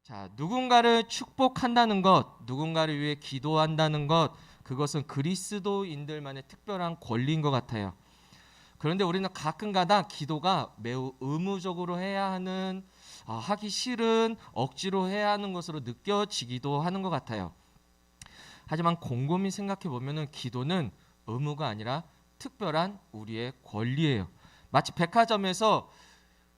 자, 누군가를 축복한다는 것, 누군가를 위해 기도한다는 것, 그것은 그리스도인들만의 특별한 권리인 것 같아요. 그런데 우리는 가끔가다 기도가 매우 의무적으로 해야 하는, 하기 싫은, 억지로 해야 하는 것으로 느껴지기도 하는 것 같아요. 하지만 곰곰이 생각해 보면은 기도는 의무가 아니라 특별한 우리의 권리예요. 마치 백화점에서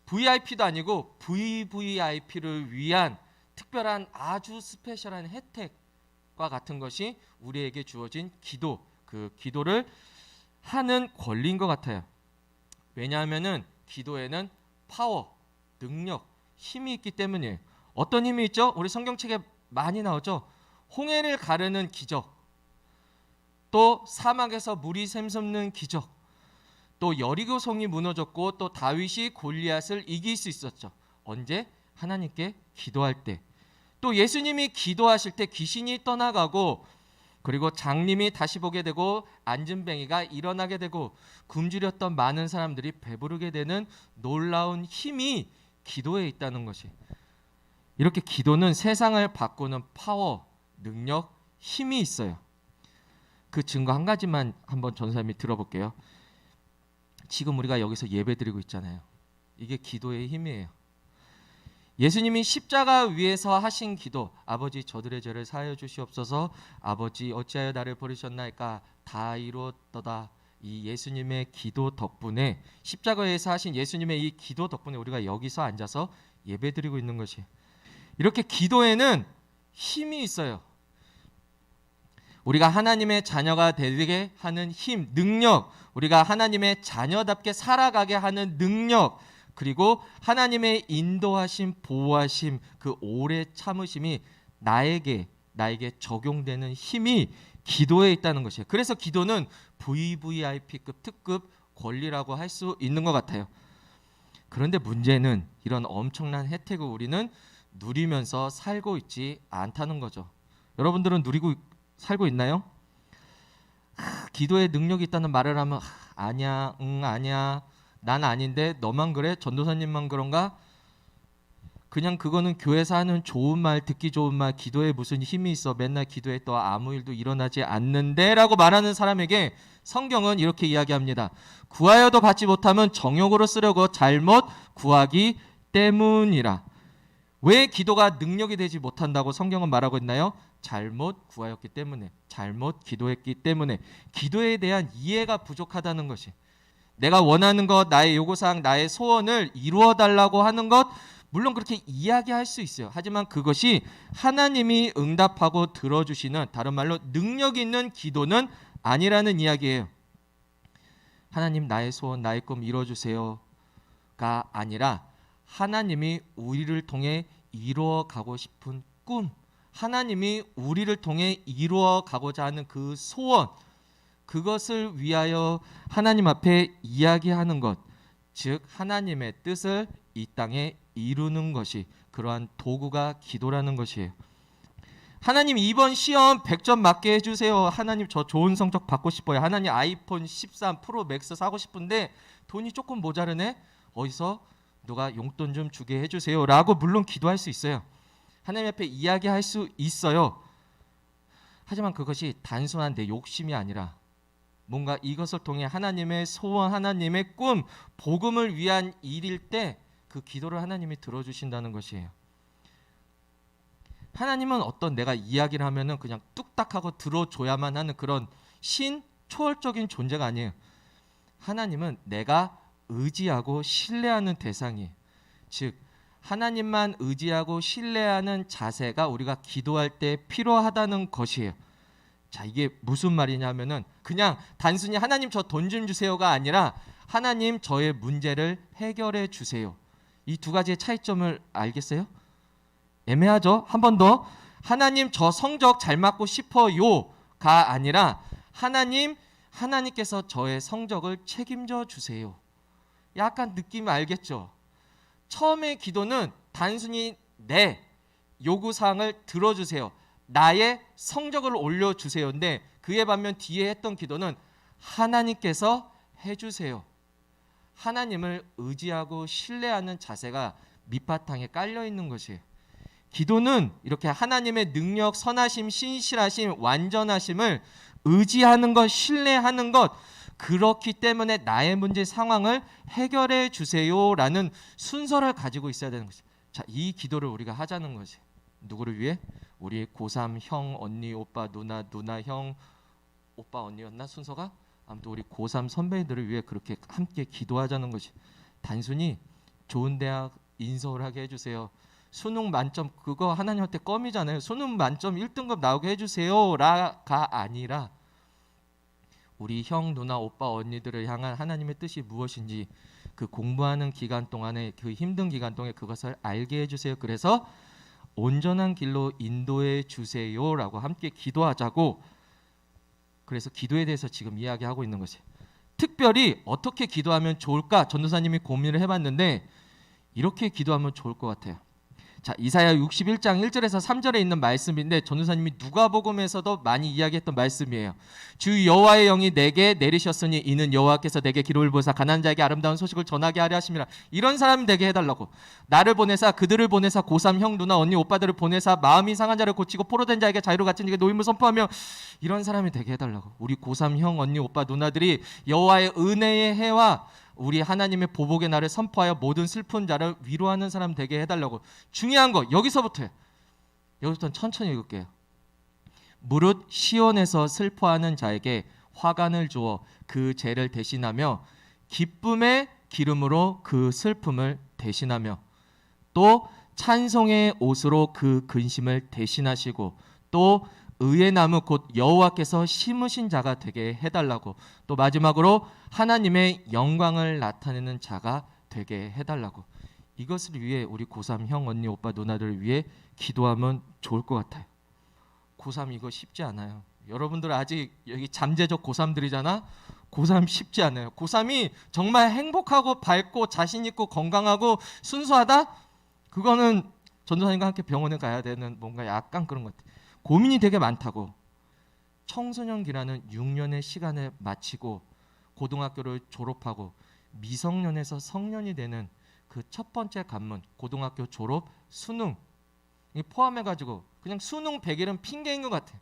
VIP도 아니고 VVIP를 위한 특별한 아주 스페셜한 혜택과 같은 것이 우리에게 주어진 기도, 그 기도를 하는 권리인 것 같아요. 왜냐하면은 기도에는 파워, 능력, 힘이 있기 때문이에요. 어떤 힘이 있죠? 우리 성경책에 많이 나오죠. 홍해를 가르는 기적, 또 사막에서 물이 샘솟는 기적, 또 여리고 성이 무너졌고 또 다윗이 골리앗을 이길 수 있었죠. 언제? 하나님께 기도할 때. 또 예수님이 기도하실 때 귀신이 떠나가고, 그리고 장님이 다시 보게 되고 안진뱅이가 일어나게 되고 굶주렸던 많은 사람들이 배부르게 되는 놀라운 힘이 기도에 있다는 것이. 이렇게 기도는 세상을 바꾸는 파워, 능력, 힘이 있어요. 그 증거 한 가지만 한번 전사님이 들어볼게요. 지금 우리가 여기서 예배드리고 있잖아요. 이게 기도의 힘이에요. 예수님이 십자가 위에서 하신 기도, 아버지 저들의 죄를 사하여 주시옵소서, 아버지 어찌하여 나를 버리셨나이까, 다 이루었도다. 이 예수님의 기도 덕분에, 십자가에서 하신 예수님의 이 기도 덕분에 우리가 여기서 앉아서 예배드리고 있는 것이. 이렇게 기도에는 힘이 있어요. 우리가 하나님의 자녀가 되게 하는 힘, 능력, 우리가 하나님의 자녀답게 살아가게 하는 능력, 그리고 하나님의 인도하심, 보호하심, 그 오래 참으심이 나에게 적용되는 힘이 기도에 있다는 것이에요. 그래서 기도는 VVIP급 특급 권리라고 할 수 있는 것 같아요. 그런데 문제는 이런 엄청난 혜택을 우리는 누리면서 살고 있지 않다는 거죠. 여러분들은 누리고 살고 있나요? 기도에 능력이 있다는 말을 하면 아니야, 아니야, 난 아닌데 너만 그래? 전도사님만 그런가? 그냥 그거는 교회에서 하는 좋은 말, 듣기 좋은 말, 기도에 무슨 힘이 있어, 맨날 기도해 또 아무 일도 일어나지 않는데 라고 말하는 사람에게 성경은 이렇게 이야기합니다. 구하여도 받지 못하면 정욕으로 쓰려고 잘못 구하기 때문이라. 왜 기도가 능력이 되지 못한다고 성경은 말하고 있나요? 잘못 구하였기 때문에, 잘못 기도했기 때문에, 기도에 대한 이해가 부족하다는 것이. 내가 원하는 것, 나의 요구사항, 나의 소원을 이루어 달라고 하는 것, 물론 그렇게 이야기할 수 있어요. 하지만 그것이 하나님이 응답하고 들어주시는, 다른 말로 능력 있는 기도는 아니라는 이야기예요. 하나님 나의 소원, 나의 꿈 이루어주세요가 아니라 하나님이 우리를 통해 이루어가고 싶은 꿈, 하나님이 우리를 통해 이루어가고자 하는 그 소원, 그것을 위하여 하나님 앞에 이야기하는 것, 즉 하나님의 뜻을 이 땅에 이루는 것이 그러한 도구가 기도라는 것이에요. 하나님 이번 시험 100점 맞게 해주세요. 하나님 저 좋은 성적 받고 싶어요. 하나님 아이폰 13 프로 맥스 사고 싶은데 돈이 조금 모자르네. 어디서 누가 용돈 좀 주게 해주세요 라고 물론 기도할 수 있어요. 하나님 앞에 이야기할 수 있어요. 하지만 그것이 단순한 내 욕심이 아니라 뭔가 이것을 통해 하나님의 소원, 하나님의 꿈, 복음을 위한 일일 때 그 기도를 하나님이 들어주신다는 것이에요. 하나님은 어떤 내가 이야기를 하면은 그냥 뚝딱하고 들어줘야만 하는 그런 초월적인 존재가 아니에요. 하나님은 내가 의지하고 신뢰하는 대상이에요. 즉 하나님만 의지하고 신뢰하는 자세가 우리가 기도할 때 필요하다는 것이에요. 자, 이게 무슨 말이냐면은 그냥 단순히 하나님 저 돈 좀 주세요가 아니라 하나님 저의 문제를 해결해 주세요. 이 두 가지의 차이점을 알겠어요? 애매하죠? 한 번 더. 하나님 저 성적 잘 맞고 싶어요가 아니라 하나님께서 저의 성적을 책임져 주세요. 약간 느낌 알겠죠? 처음에 기도는 단순히 내 요구사항을 들어주세요. 나의 성적을 올려주세요인데 그에 반면 뒤에 했던 기도는 하나님께서 해주세요. 하나님을 의지하고 신뢰하는 자세가 밑바탕에 깔려 있는 것이에요. 기도는 이렇게 하나님의 능력, 선하심, 신실하심, 완전하심을 의지하는 것, 신뢰하는 것, 그렇기 때문에 나의 문제 상황을 해결해 주세요라는 순서를 가지고 있어야 되는 거지. 자, 이 기도를 우리가 하자는 거지. 누구를 위해? 우리 고3 형, 언니, 오빠, 누나, 형, 오빠, 언니였나 순서가? 아무튼 우리 고3 선배들을 위해 그렇게 함께 기도하자는 것이, 단순히 좋은 대학 인서울하게 해주세요, 수능 만점 그거 하나님한테 껌이잖아요. 수능 만점 1등급 나오게 해주세요라가 아니라 우리 형, 누나, 오빠, 언니들을 향한 하나님의 뜻이 무엇인지 그 공부하는 기간 동안에, 그 힘든 기간 동안에 그것을 알게 해주세요. 그래서 온전한 길로 인도해 주세요라고 함께 기도하자고. 그래서 기도에 대해서 지금 이야기하고 있는 것이, 특별히 어떻게 기도하면 좋을까 전도사님이 고민을 해봤는데 이렇게 기도하면 좋을 것 같아요. 자, 이사야 61장 1절에서 3절에 있는 말씀인데 전도사님이 누가복음에서도 많이 이야기했던 말씀이에요. 주 여호와의 영이 내게 내리셨으니 이는 여호와께서 내게 기름을 부으사 가난한 자에게 아름다운 소식을 전하게 하려 하심이라. 이런 사람이 되게 해달라고. 나를 보내사, 그들을 보내사, 고3 형, 누나, 언니, 오빠들을 보내사 마음이 상한 자를 고치고 포로된 자에게 자유를 갇힌 자에게 노임을 선포하며, 이런 사람이 되게 해달라고. 우리 고3 형, 언니, 오빠, 누나들이 여호와의 은혜의 해와 우리 하나님의 보복의 날을 선포하여 모든 슬픈 자를 위로하는 사람 되게 해달라고. 중요한 거 여기서부터는 천천히 읽을게요. 무릇 시온에서 슬퍼하는 자에게 화관을 주어 그 죄를 대신하며 기쁨의 기름으로 그 슬픔을 대신하며, 또 찬송의 옷으로 그 근심을 대신하시고, 또 의의 나무 곧 여호와께서 심으신 자가 되게 해달라고. 또 마지막으로 하나님의 영광을 나타내는 자가 되게 해달라고. 이것을 위해 우리 고3 형, 언니, 오빠, 누나들을 위해 기도하면 좋을 것 같아요. 고3 이거 쉽지 않아요. 여러분들 아직 여기 잠재적 고3들이잖아. 고3 쉽지 않아요. 고3이 정말 행복하고 밝고 자신 있고 건강하고 순수하다? 그거는 전도사님과 함께 병원에 가야 되는 뭔가 약간 그런 것 같아요. 고민이 되게 많다고. 청소년기라는 6년의 시간을 마치고 고등학교를 졸업하고 미성년에서 성년이 되는 그 첫 번째 관문, 고등학교 졸업, 수능 포함해가지고 그냥 수능 100일은 핑계인 것 같아.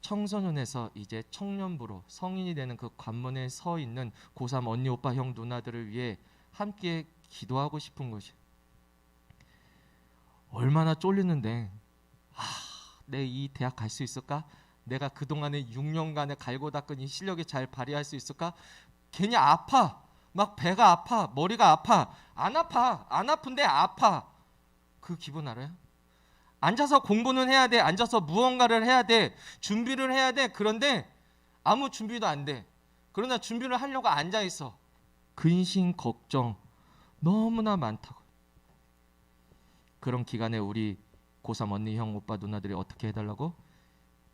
청소년에서 이제 청년부로 성인이 되는 그 관문에 서 있는 고3 언니, 오빠, 형, 누나들을 위해 함께 기도하고 싶은 것이, 얼마나 쫄리는데 내 이 대학 갈 수 있을까? 내가 그동안에 6년간의 갈고 닦은 이 실력이 잘 발휘할 수 있을까? 괜히 아파. 막 배가 아파. 머리가 아파. 안 아파. 안 아픈데 아파. 그 기분 알아요? 앉아서 공부는 해야 돼. 앉아서 무언가를 해야 돼. 준비를 해야 돼. 그런데 아무 준비도 안 돼. 그러나 준비를 하려고 앉아 있어. 근심, 걱정 너무나 많다고. 그런 기간에 우리 고3 언니, 형, 오빠, 누나들이 어떻게 해달라고?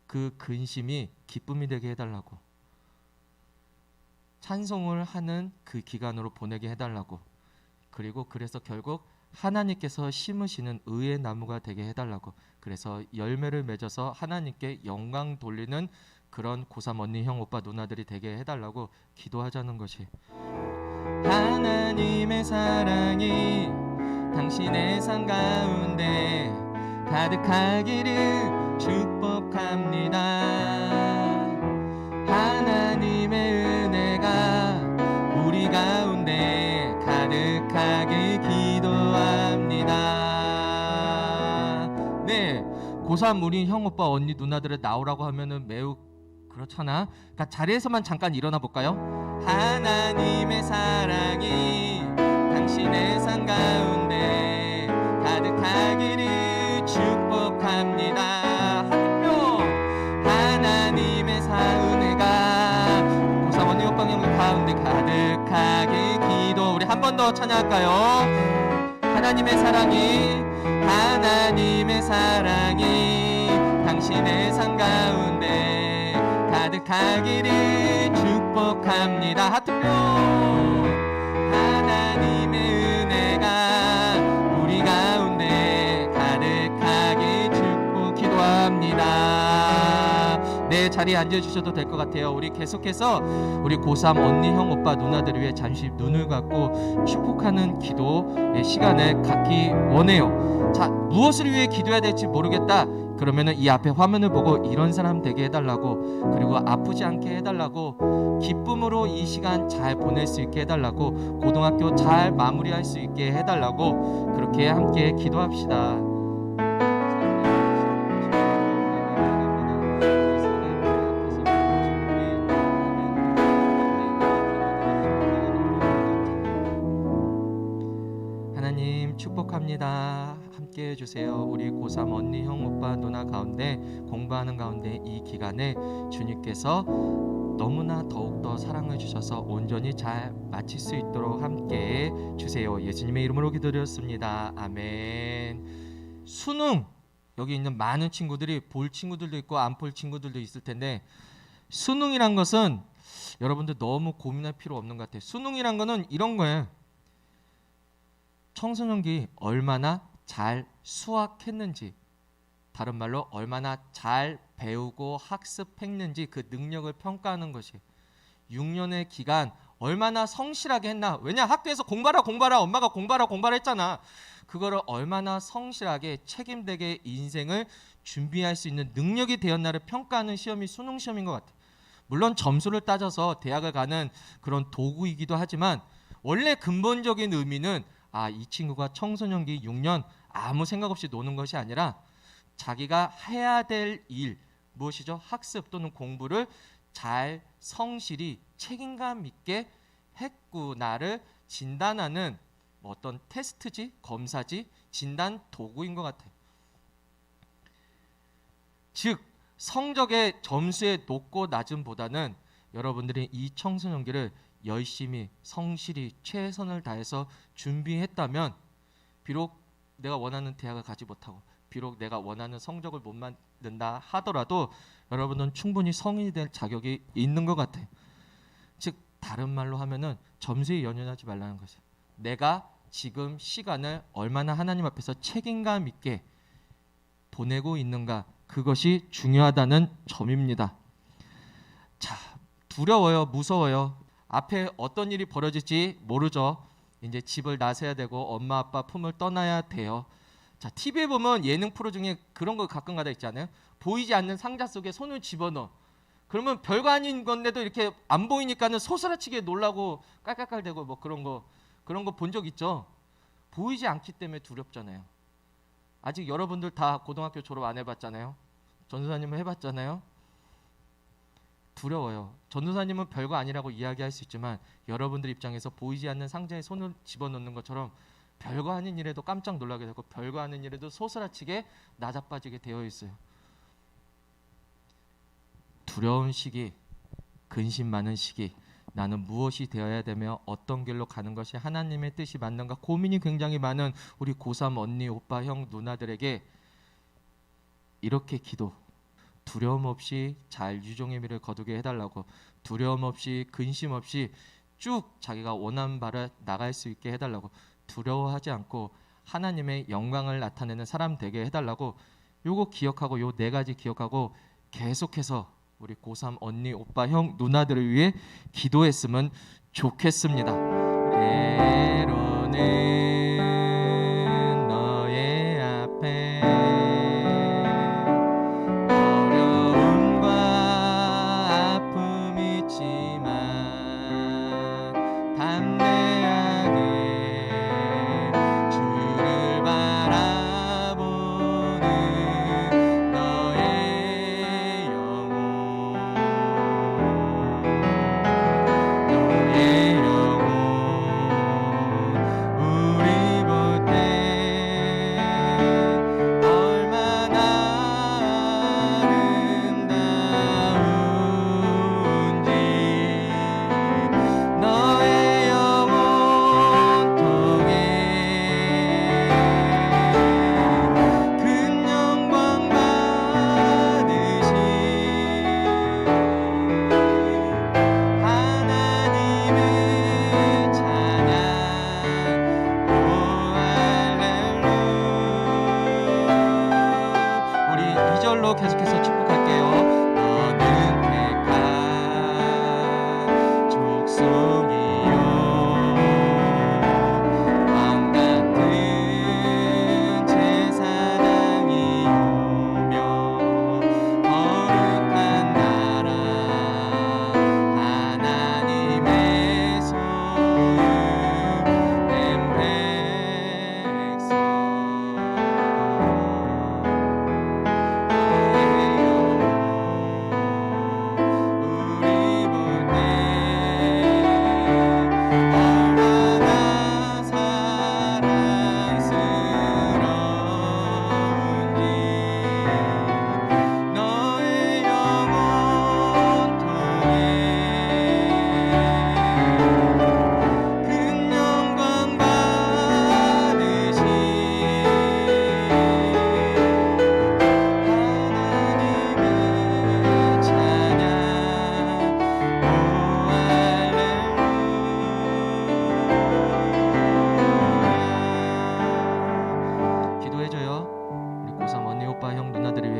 그 근심이 기쁨이 되게 해달라고. 찬송을 하는 그 기간으로 보내게 해달라고. 그리고 그래서 결국 하나님께서 심으시는 의의 나무가 되게 해달라고. 그래서 열매를 맺어서 하나님께 영광 돌리는 그런 고3 언니, 형, 오빠, 누나들이 되게 해달라고 기도하자는 것이, 하나님의 사랑이 당신의 삶 가운데 가득하기를 축복합니다. 하나님의 은혜가 우리 가운데 가득하길 기도합니다. 네, 고3 우리 형, 오빠, 언니, 누나들을 나오라고 하면은 매우 그렇잖아. 그러니까 자리에서만 잠깐 일어나 볼까요? 하나님의 사랑이 당신의 삶 가운데 가득하기를 축복합니다. 하나님요, 하나님의 은혜가 고3 언니, 오빠, 형 가운데 가득하길 기도. 우리 한 번 더 찬양할까요? 하나님의 사랑이 당신의 삶 가운데 가득하기를 축복합니다. 하트표. 하나님의 은혜가 우리 가운데 가득하길 축복 기도합니다. 네, 네, 자리에 앉아주셔도 될 것 같아요. 우리 계속해서 우리 고3 언니, 형, 오빠, 누나들을 위해 잠시 눈을 감고 축복하는 기도의 시간을 갖기 원해요. 자, 무엇을 위해 기도해야 될지 모르겠다. 그러면은 이 앞에 화면을 보고 이런 사람 되게 해달라고, 그리고 아프지 않게 해달라고, 기쁨으로 이 시간 잘 보낼 수 있게 해달라고, 고등학교 잘 마무리할 수 있게 해달라고, 그렇게 함께 기도합시다. 하나님 축복합니다. 함께 해주세요. 우리 고3 언니, 형, 오빠, 누나 가운데 공부하는 가운데 이 기간에 주님께서 너무나 더욱더 사랑을 주셔서 온전히 잘 마칠 수 있도록 함께 주세요. 예수님의 이름으로 기도드렸습니다. 아멘. 수능, 여기 있는 많은 친구들이 볼 친구들도 있고 안 볼 친구들도 있을 텐데, 수능이란 것은 여러분들 너무 고민할 필요 없는 것 같아요. 수능이란 거는 이런 거예요. 청소년기 얼마나 잘 수학했는지, 다른 말로 얼마나 잘 배우고 학습했는지 그 능력을 평가하는 것이, 6년의 기간 얼마나 성실하게 했나. 왜냐, 학교에서 공부하라 엄마가 공부하라 했잖아. 그거를 얼마나 성실하게 책임되게 인생을 준비할 수 있는 능력이 되었나를 평가하는 시험이 수능 시험인 것 같아요. 물론 점수를 따져서 대학을 가는 그런 도구이기도 하지만, 원래 근본적인 의미는 이 친구가 청소년기 6년 아무 생각 없이 노는 것이 아니라 자기가 해야 될 일, 무엇이죠? 학습 또는 공부를 잘 성실히 책임감 있게 했구나를 진단하는 어떤 테스트지, 검사지, 진단 도구인 것 같아요. 즉, 성적의 점수의 높고 낮음보다는 여러분들이 이 청소년기를 열심히 성실히 최선을 다해서 준비했다면, 비록 내가 원하는 대학을 가지 못하고 비록 내가 원하는 성적을 못 만든다 하더라도 여러분은 충분히 성인이 될 자격이 있는 것 같아요. 즉, 다른 말로 하면은 점수에 연연하지 말라는 거죠. 내가 지금 시간을 얼마나 하나님 앞에서 책임감 있게 보내고 있는가, 그것이 중요하다는 점입니다. 자, 두려워요, 무서워요. 앞에 어떤 일이 벌어질지 모르죠. 이제 집을 나서야 되고 엄마 아빠 품을 떠나야 돼요. 자, TV에 보면 예능 프로 중에 그런 거 가끔가다 있잖아요. 보이지 않는 상자 속에 손을 집어넣어. 그러면 별거 아닌 건데도 이렇게 안 보이니까는 소스라치게 놀라고 깔깔깔대고 뭐 그런 거 본 적 있죠. 보이지 않기 때문에 두렵잖아요. 아직 여러분들 다 고등학교 졸업 안 해봤잖아요. 전도사님은 해봤잖아요. 두려워요. 전도사님은 별거 아니라고 이야기할 수 있지만, 여러분들 입장에서 보이지 않는 상자에 손을 집어넣는 것처럼 별거 아닌 일에도 깜짝 놀라게 되고 별거 아닌 일에도 소스라치게 나자빠지게 되어 있어요. 두려운 시기, 근심 많은 시기, 나는 무엇이 되어야 되며 어떤 길로 가는 것이 하나님의 뜻이 맞는가 고민이 굉장히 많은 우리 고3 언니, 오빠, 형, 누나들에게 이렇게 기도, 두려움 없이 잘 유종의 미를 거두게 해달라고, 두려움 없이 근심 없이 쭉 자기가 원하는 바를 나갈 수 있게 해달라고, 두려워하지 않고 하나님의 영광을 나타내는 사람 되게 해달라고, 요거 기억하고 요 4가지 기억하고 계속해서 우리 고3 언니, 오빠, 형, 누나들을 위해 기도했으면 좋겠습니다. 때로는 너의 앞에 어려움과 아픔이 있지만 담대하게 주를 바라보는 너의 영혼, 우리 볼 때 얼마나 아름다운지, 너의 영혼 통해 큰 영광 받으신 하나님을 찬양. 오 할렐루야. 우리 2절로 계속해서 축복할게요. 너는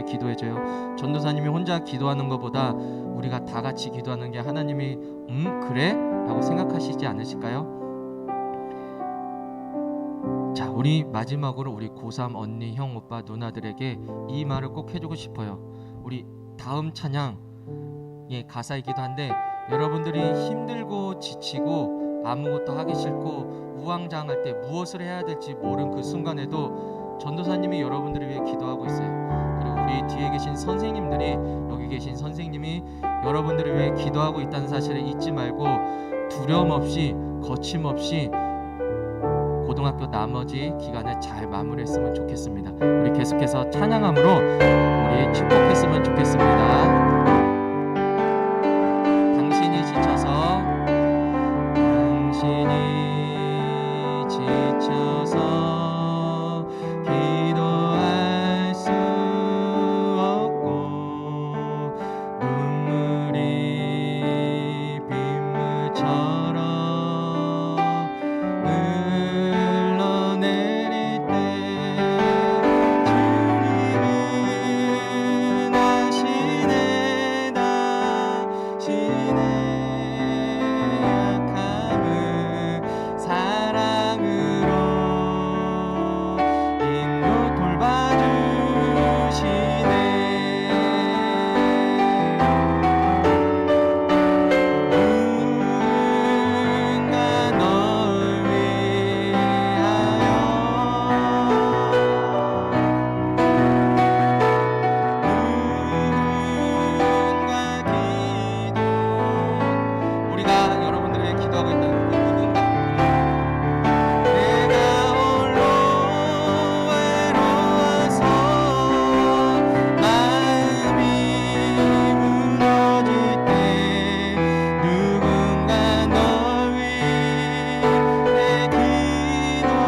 위해 기도해줘요. 전도사님이 혼자 기도하는 것보다 우리가 다 같이 기도하는 게 하나님이 그래? 라고 생각하시지 않으실까요? 자, 우리 마지막으로 우리 고3 언니, 형, 오빠, 누나들에게 이 말을 꼭 해주고 싶어요. 우리 다음 찬양의 가사이기도 한데, 여러분들이 힘들고 지치고 아무것도 하기 싫고 우왕좌왕할 때 무엇을 해야 될지 모르는 그 순간에도 전도사님이 여러분들을 위해 기도하고 있어요. 그리고 우리 뒤에 계신 선생님들이, 여기 계신 선생님이 여러분들을 위해 기도하고 있다는 사실을 잊지 말고 두려움 없이 거침없이 고등학교 나머지 기간을 잘 마무리했으면 좋겠습니다. 우리 계속해서 찬양함으로 우리 축복했으면 좋겠습니다. 당신이 지쳐서 기도할 수 없고 눈물이 빗물처럼 흘러내릴 때 주님은 아시네 당신의 약함을 사랑으로 인도 돌봐주시네. 누군가 널 위하여 누군가 기도, 우리가 여러분들을 위해 기도하고 있다는 그 누군가, 내가 홀로 외로워서 마음이 무너질 때 누군가 널 위해 기도하네.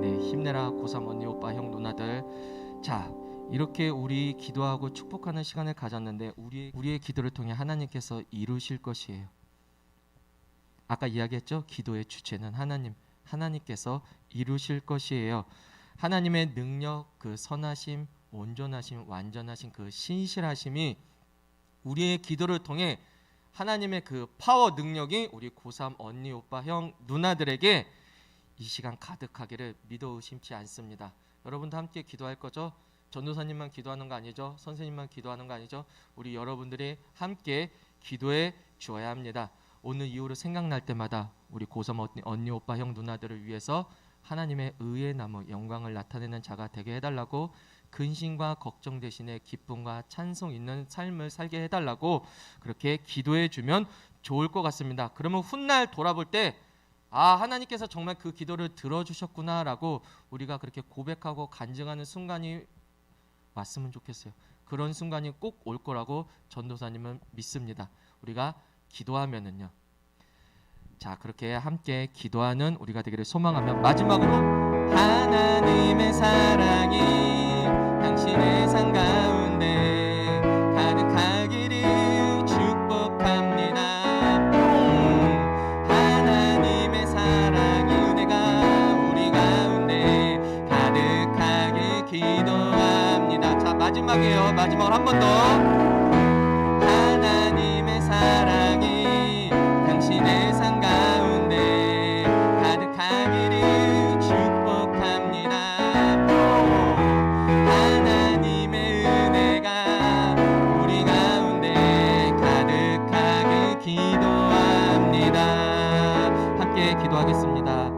네, 힘내라 고3 언니, 오빠, 형, 누나들. 자, 이렇게 우리 기도하고 축복하는 시간을 가졌는데 우리의 기도를 통해 하나님께서 이루실 것이에요. 아까 이야기했죠? 기도의 주체는 하나님께서 이루실 것이에요. 하나님의 능력, 그 선하심, 온전하심, 완전하심, 그 신실하심이 우리의 기도를 통해 하나님의 그 파워 능력이 우리 고3 언니, 오빠, 형, 누나들에게 이 시간 가득하기를 믿어 의심치 않습니다. 여러분도 함께 기도할 거죠? 전도사님만 기도하는 거 아니죠? 선생님만 기도하는 거 아니죠? 우리 여러분들이 함께 기도해 주어야 합니다. 오늘 이후로 생각날 때마다 우리 고3 언니, 오빠, 형, 누나들을 위해서 하나님의 의의 나무, 영광을 나타내는 자가 되게 해달라고, 근심과 걱정 대신에 기쁨과 찬송 있는 삶을 살게 해달라고 그렇게 기도해 주면 좋을 것 같습니다. 그러면 훗날 돌아볼 때 하나님께서 정말 그 기도를 들어주셨구나라고 우리가 그렇게 고백하고 간증하는 순간이 왔으면 좋겠어요. 그런 순간이 꼭 올 거라고 전도사님은 믿습니다. 우리가 기도하면은요, 자, 그렇게 함께 기도하는 우리가 되기를 소망하며 마지막으로 하나님의 사랑이 당신의 삶 가운데 가득하기를 축복합니다. 하나님의 사랑이 은혜가 우리 가운데 가득하길 기도합니다. 자, 마지막이에요. 마지막으로 한 번 더. 하나님의 사랑이 당신의 삶 가운데 가득하기를 축복합니다. 하나님의 은혜가 우리 가운데 가득하길 기도합니다. 함께 기도하겠습니다.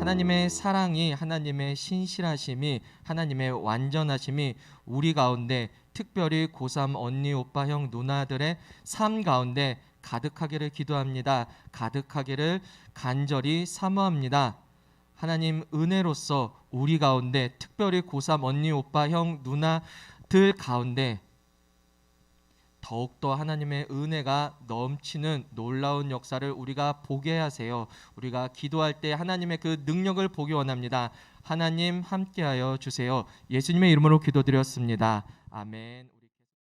하나님의 사랑이, 하나님의 신실하심이, 하나님의 완전하심이 우리 가운데, 특별히 고3 언니, 오빠, 형, 누나들의 삶 가운데 가득하기를 기도합니다. 가득하기를 간절히 사모합니다. 하나님 은혜로서 우리 가운데, 특별히 고3 언니, 오빠, 형, 누나들 가운데 더욱더 하나님의 은혜가 넘치는 놀라운 역사를 우리가 보게 하세요. 우리가 기도할 때 하나님의 그 능력을 보기 원합니다. 하나님 함께하여 주세요. 예수님의 이름으로 기도드렸습니다. 아멘.